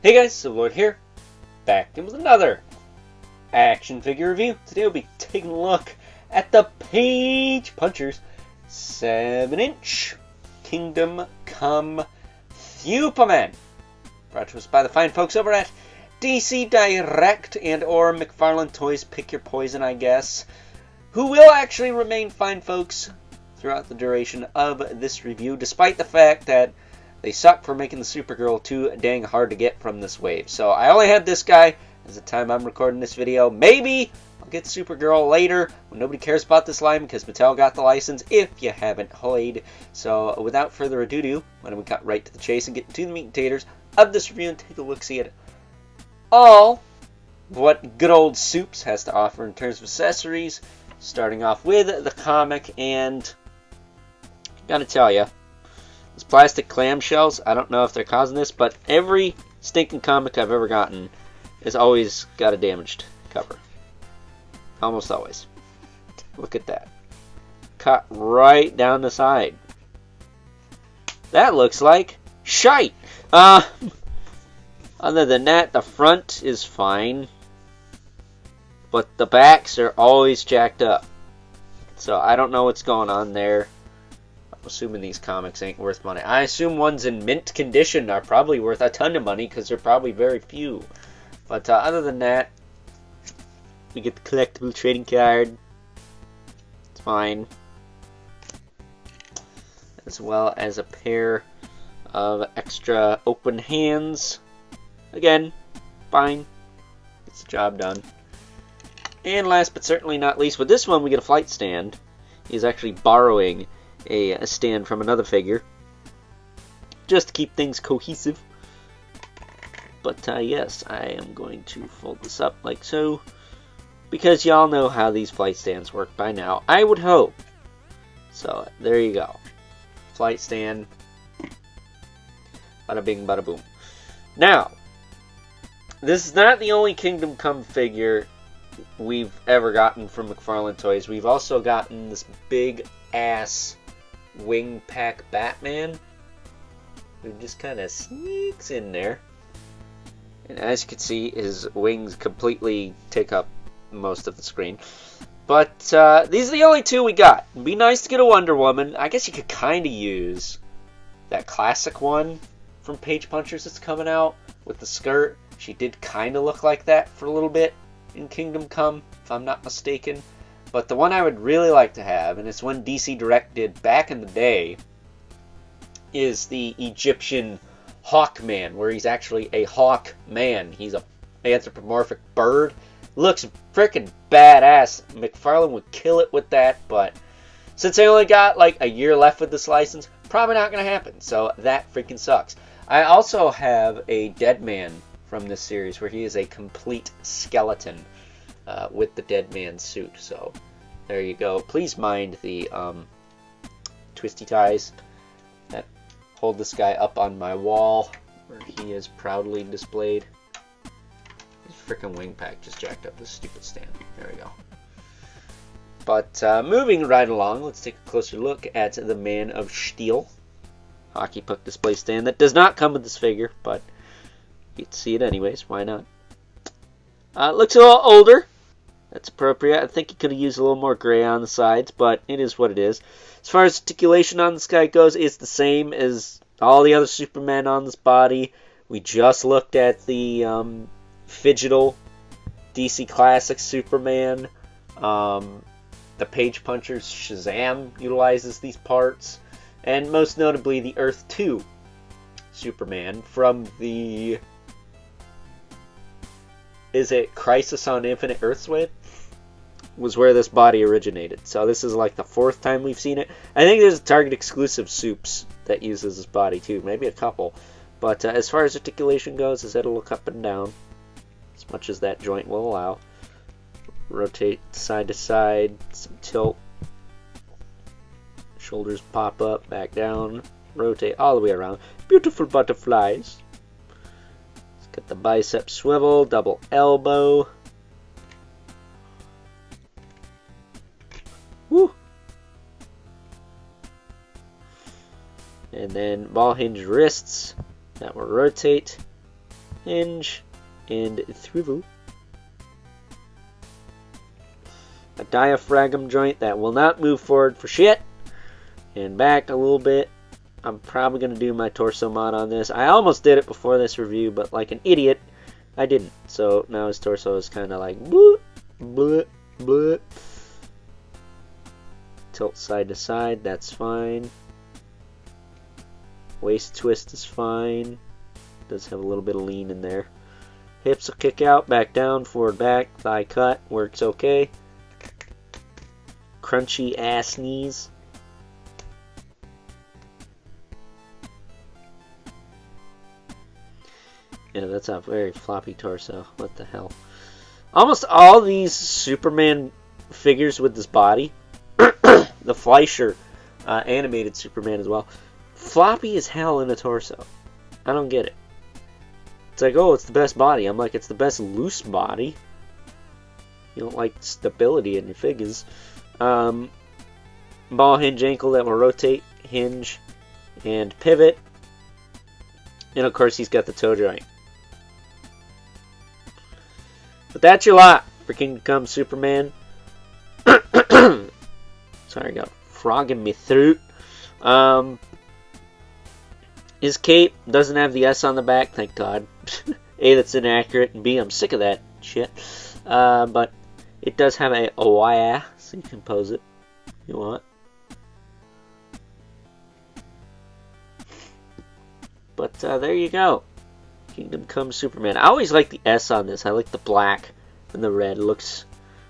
Hey guys, Silverlord here, back in with another action figure review. Today we'll be taking a look at the Page Punchers 7-inch Kingdom Come Superman. Brought to us by the fine folks over at DC Direct and or McFarlane Toys, pick your poison I guess, who will actually remain fine folks throughout the duration of this review, despite the fact that they suck for making the Supergirl too dang hard to get from this wave. So I only have this guy as the time I'm recording this video. Maybe I'll get Supergirl later when nobody cares about this line because Mattel got the license, if you haven't heard. So without further ado, why don't we cut right to the chase and get to the meat and taters of this review and take a look-see at all what good old Supes has to offer in terms of accessories. Starting off with the comic, and gotta tell you, these plastic clamshells, I don't know if they're causing this, but every stinking comic I've ever gotten has always got a damaged cover. Almost always. Look at that. Cut right down the side. That looks like shite. Other than that, the front is fine, but the backs are always jacked up. So I don't know what's going on there. I'm assuming these comics ain't worth money. I assume ones in mint condition are probably worth a ton of money because they're probably very few. But other than that, we get the collectible trading card. It's fine. As well as a pair of extra open hands. Again, fine. Gets the job done. And last but certainly not least, with this one we get a flight stand. He's actually borrowing a stand from another figure, just to keep things cohesive. But yes, I am going to fold this up like so, because y'all know how these flight stands work by now, I would hope. So there you go. Flight stand. Bada bing, bada boom. Now, this is not the only Kingdom Come figure we've ever gotten from McFarlane Toys. We've also gotten this big ass wing pack Batman who just kind of sneaks in there, and as you can see, his wings completely take up most of the screen. But these are the only two we got. It'd be nice to get a Wonder Woman. I guess you could kind of use that classic one from Page Punchers that's coming out with the skirt. She did kind of look like that for a little bit in Kingdom Come, if I'm not mistaken. But the one I would really like to have, and it's one DC Direct did back in the day, is the Egyptian Hawkman, where he's actually a hawk man. He's a anthropomorphic bird. Looks freaking badass. McFarlane would kill it with that, but since I only got like a year left with this license, probably not going to happen. So that freaking sucks. I also have a Deadman from this series, where he is a complete skeleton with the Deadman suit. So there you go. Please mind the twisty ties that hold this guy up on my wall where he is proudly displayed. His freaking wing pack just jacked up this stupid stand. There we go. But moving right along, let's take a closer look at the Man of Steel hockey puck display stand that does not come with this figure, but you can see it anyways. Why not? Looks a little older. That's appropriate. I think he could have used a little more gray on the sides, but it is what it is. As far as articulation on this guy goes, it's the same as all the other Superman on this body. We just looked at the Fidgetal DC Classic Superman. The Page Punchers Shazam utilizes these parts. And most notably the Earth 2 Superman from the... is it Crisis on Infinite Earths was where this body originated. So this is like the fourth time we've seen it. I think there's a Target exclusive Supes that uses this body too, maybe a couple. But as far as articulation goes, his head will look up and down as much as that joint will allow. Rotate side to side, some tilt. Shoulders pop up, back down, rotate all the way around. Beautiful butterflies. Got the bicep swivel, double elbow. Woo! And then ball hinge wrists that will rotate. hinge, and thrivel. A diaphragm joint that will not move forward for shit. And back a little bit. I'm probably going to do my torso mod on this. I almost did it before this review, but like an idiot, I didn't. So now his torso is kind of like bloop, bloop, bloop. Tilt side to side, that's fine. Waist twist is fine. Does have a little bit of lean in there. Hips will kick out, back down, forward back, thigh cut, works okay. Crunchy ass knees. Yeah, that's a very floppy torso. What the hell? Almost all these Superman figures with this body, the Fleischer animated Superman as well, floppy as hell in the torso. I don't get it. It's like, oh, it's the best body. I'm like, it's the best loose body. You don't like stability in your figures. Ball hinge ankle that will rotate, hinge, and pivot. And of course, he's got the toe joint. But that's your lot for Kingdom Come Superman. Sorry, I got a frog in my throat. His cape doesn't have the S on the back, thank God. A, that's inaccurate, and B, I'm sick of that shit. But it does have a wire, so you can pose it if you want. But there you go. Kingdom Come Superman. I always like the S on this. I like the black and the red. It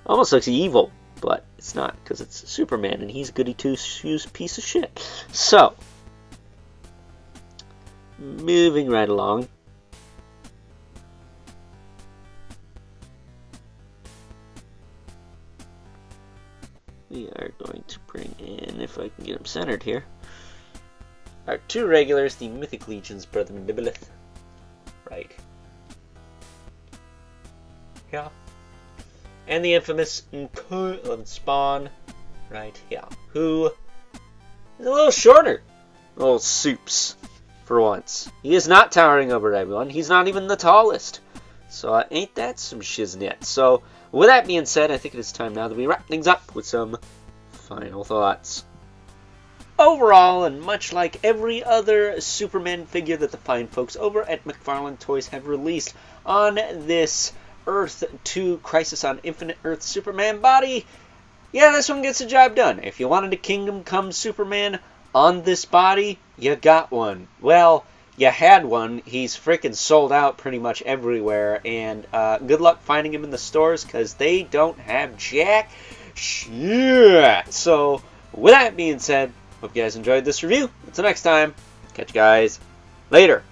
almost looks evil, but it's not because it's Superman and he's a goody two-shoes piece of shit. So, moving right along. We are going to bring in, if I can get him centered here, our two regulars, the Mythic Legion's Brother Mandibilith. Right. Yeah. And the infamous Spawn. Right here. Who is a little shorter. Little soups. For once. He is not towering over everyone. He's not even the tallest. So ain't that some shiznit. So with that being said, I think it is time now that we wrap things up with some final thoughts. Overall, and much like every other Superman figure that the fine folks over at McFarlane Toys have released on this Earth 2 Crisis on Infinite Earth Superman body, yeah, this one gets the job done. If you wanted a Kingdom Come Superman on this body, you got one. Well, you had one. He's freaking sold out pretty much everywhere, and good luck finding him in the stores, because they don't have jack shit. So, with that being said, hope you guys enjoyed this review. Until next time, catch you guys later.